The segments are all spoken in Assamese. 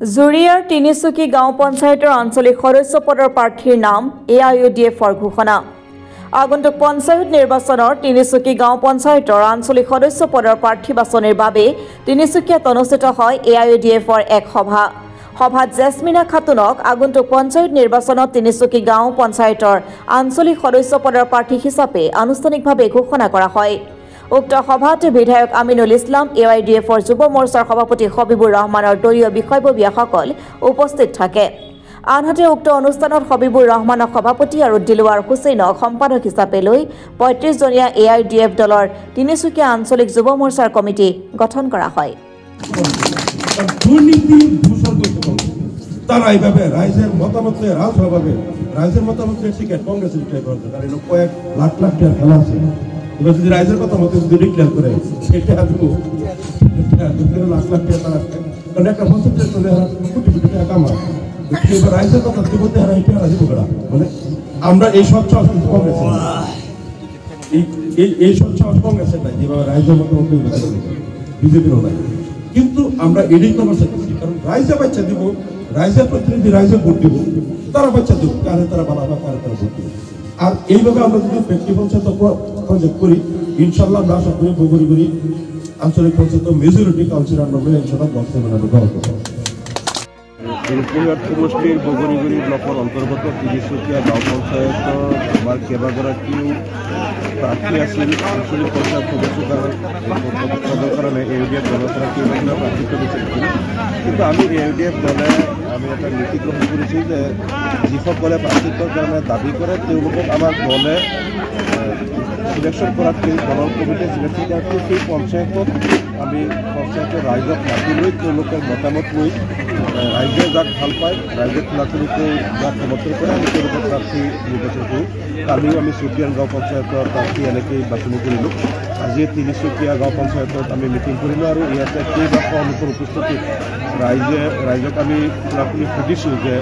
জুৰিয়াৰ তিনিচুকী গাঁও পঞ্চায়তৰ আঞ্চলিক সদস্য পদৰ প্ৰাৰ্থীৰ নাম AIUDFৰ ঘোষণা। আগন্তুক পঞ্চায়ত নিৰ্বাচনৰ তিনিচুকী গাঁও পঞ্চায়তৰ আঞ্চলিক সদস্য পদৰ প্ৰাৰ্থী বাছনিৰ বাবে তিনিচুকীয়াত অনুষ্ঠিত হয় AIUDFৰ এক সভা। সভাত জেছমিনা খাতুনক আগন্তুক পঞ্চায়ত নিৰ্বাচনত তিনিচুকী গাঁও পঞ্চায়তৰ আঞ্চলিক সদস্য পদৰ প্ৰাৰ্থী হিচাপে আনুষ্ঠানিকভাৱে ঘোষণা কৰা হয়। উক্ত সভাত বিধায়ক আমিনুল ইছলাম, AIUDFৰ যুৱ মৰ্চাৰ সভাপতি হবিবুৰ ৰহমানৰ দলীয় বিষয়ববীয়াসকল উপস্থিত থাকে। আনহাতে উক্ত অনুষ্ঠানত হবিবুৰ ৰহমানক সভাপতি আৰু দিলৱাৰ হুছেইনক সম্পাদক হিচাপে লৈ ৩৫জনীয়া AIUDF দলৰ তিনিচুকীয়া আঞ্চলিক যুৱ মৰ্চাৰ কমিটি গঠন কৰা হয়। তারা এইভাবে রাইজের মতামতে রাইজের মতামতে টিকিট কংগ্রেস ডিক্লেয়ার করছে, কারণ কয়েক লাখ লাখ টাকার খেলা আছে। এবার যদি রাইজের মতামতে যদি ডিক্লেয়ার করে সেটা লাখ লাখ টাকা তারা, কারণ একটা পঞ্চায়েতের চলে কোটি কোটি টাকা কামায়। এবার রাইজের কথা বলতে হারা এটা রাজি করা, মানে আমরা এই স্বচ্ছ কংগ্রেস এই স্বচ্ছ কংগ্রেসের নাই, যেভাবে রাইজের মতামত বিজেপিরও নাই। কিন্তু আমরা এটাই করার চাইছি, কারণ রাইজে বাচ্চা দিব, রাইজের প্রতিনিধি রাইজে ভোট দিব, তারা বাচ্চা দিব, কারে তারা বানাবা, কারে তারা ভোট দিব। আর এইভাবে আমরা যদি ব্যক্তি পঞ্চায়েত প্রজেক্ট করি, ইনশাল্লাহ আমরা আশা করি বগুড়ি আঞ্চলিক পঞ্চায়েত মেজরিটি কাউন্সিলর আমরা ইনশাল্লাহ বক্সে বানাবো। সমষ্টির বগুড়ি ব্লকৰ অন্তৰ্গত তিনিচুকীয়া গাঁও পঞ্চায়তৰ আমাৰ কেইবাগৰাকীও প্ৰাৰ্থী আছিল। আঞ্চলিক পঞ্চায়ত সদস্যৰ কাৰণে AIUDF দলৰ পৰা কেইবাজনো প্ৰাৰ্থিত্ব বিচাৰিছিল। কিন্তু আমি AIUDF দলে আমি এটা নীতি গ্ৰহণ কৰিছোঁ যে যিসকলে প্ৰাৰ্থিত্বৰ কাৰণে দাবী কৰে তেওঁলোকক আমাৰ দলে সিলেকশ্যন কৰাতকৈ দলৰ কমিটিয়ে সিলেকশ্যন কৰাতকৈ সেই পঞ্চায়তত আমি পঞ্চায়তৰ ৰাইজক মাতি লৈ তেওঁলোকৰ মতামত লৈ ৰাইজে যাক ভাল পায়, ৰাইজে খোলাখুলিকৈ যাক সমৰ্থন কৰে আমি তেওঁলোকৰ প্ৰাৰ্থী নিৰ্বাচন কৰোঁ। কালিও আমি চুতীয়ান গাঁও পঞ্চায়তৰ প্ৰাৰ্থী এনেকৈ বাছনি কৰিলোঁ। আজি তিনিচুকীয়া গাঁও পঞ্চায়তত আমি মিটিং কৰিলোঁ আৰু ইয়াতে কেইবাশ অনুকূল উপস্থিতিত ৰাইজক আমি খোলাখুলি সুধিছোঁ যে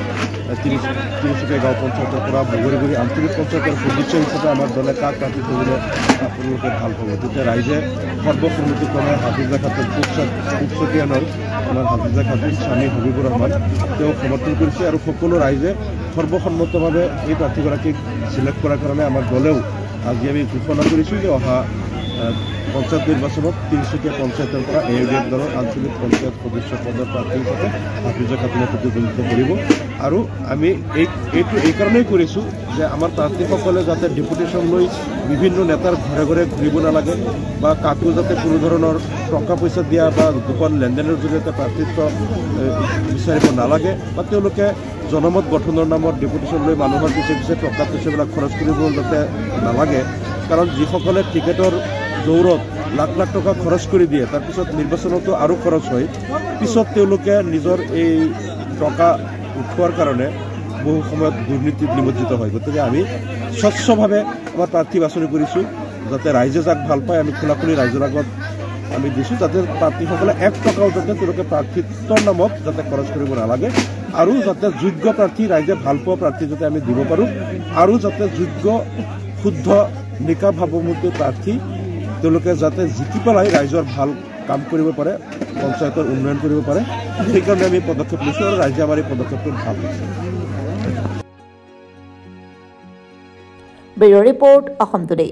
তিনিচুকীয়া গাঁও পঞ্চায়তৰ পৰা বগুড়ি আঞ্চলিক পঞ্চায়তৰ সদস্য হিচাপে আমাৰ দলে কাক প্ৰাৰ্থী কৰিলে আপোনালোকে ভাল পাব। তেতিয়া ৰাইজে সৰ্বসন্মতিক্ৰমে হাফিজা খাতুন চুতীয়ানৰ আমাৰ হাফিজা খাতুন স্বামী হবিবুৰ ৰহমান তেওঁক সমৰ্থন কৰিছে আৰু সকলো ৰাইজে সৰ্বসন্মতভাৱে এই প্ৰাৰ্থীগৰাকীক চিলেক্ট কৰাৰ কাৰণে আমাৰ দলেও আজি আমি ঘোষণা কৰিছোঁ যে অহা পঞ্চায়ত নিৰ্বাচনত তিনিচুকীয়া পঞ্চায়তৰ পৰা AIUDF দলৰ আঞ্চলিক পঞ্চায়ত সদস্য পদৰ প্ৰাৰ্থী হিচাপে হাফিজা খাতুনে প্ৰতিদ্বন্দ্বিতা কৰিব। আৰু আমি এইটো এইকাৰণেই কৰিছোঁ যে আমাৰ প্ৰাৰ্থীসকলে যাতে ডেপুটেশ্যন লৈ বিভিন্ন নেতাৰ ঘৰে ঘৰে ঘূৰিব নালাগে বা কাকো যাতে কোনো ধৰণৰ টকা পইচা দিয়া বা গোপন লেনদেনৰ জৰিয়তে প্ৰাৰ্থিত্ব বিচাৰিব নালাগে বা তেওঁলোকে জনমত গঠনৰ নামত ডেপুটেশ্যন লৈ মানুহৰ পিছে পিছে টকা পইচাবিলাক খৰচ কৰিব যাতে নালাগে। কাৰণ যিসকলে টিকেটৰ দৌৰত লাখ লাখ টকা খৰচ কৰি দিয়ে, তাৰপিছত নিৰ্বাচনতো আৰু খৰচ হয়, পিছত তেওঁলোকে নিজৰ এই টকা উঠোৱাৰ কাৰণে বহু সময়ত দুৰ্নীতিত নিমজ্জিত হয়। গতিকে আমি স্বচ্ছভাৱে আমাৰ প্ৰাৰ্থী বাছনি কৰিছোঁ, যাতে ৰাইজে যাক ভাল পায় আমি খোলাখুলি ৰাইজৰ আগত আমি দিছোঁ, যাতে প্ৰাৰ্থীসকলে 1 টকাও যাতে তেওঁলোকে প্ৰাৰ্থিত্বৰ নামত যাতে খৰচ কৰিব নালাগে আৰু যাতে যোগ্য প্ৰাৰ্থী, ৰাইজে ভাল পোৱা প্ৰাৰ্থী যাতে আমি দিব পাৰোঁ আৰু যাতে যোগ্য শুদ্ধ নিকা ভাৱমূৰ্তি প্ৰাৰ্থী তেওঁলোকে যাতে জিকি পেলাই ৰাইজৰ ভাল কাম কৰিব পাৰে, পঞ্চায়তৰ উন্নয়ন কৰিব পাৰে, সেইকাৰণে আমি পদক্ষেপ লৈছোঁ আৰু ৰাইজে আমাৰ এই পদক্ষেপটো ভাল পাইছে। Bureau report, Assam today.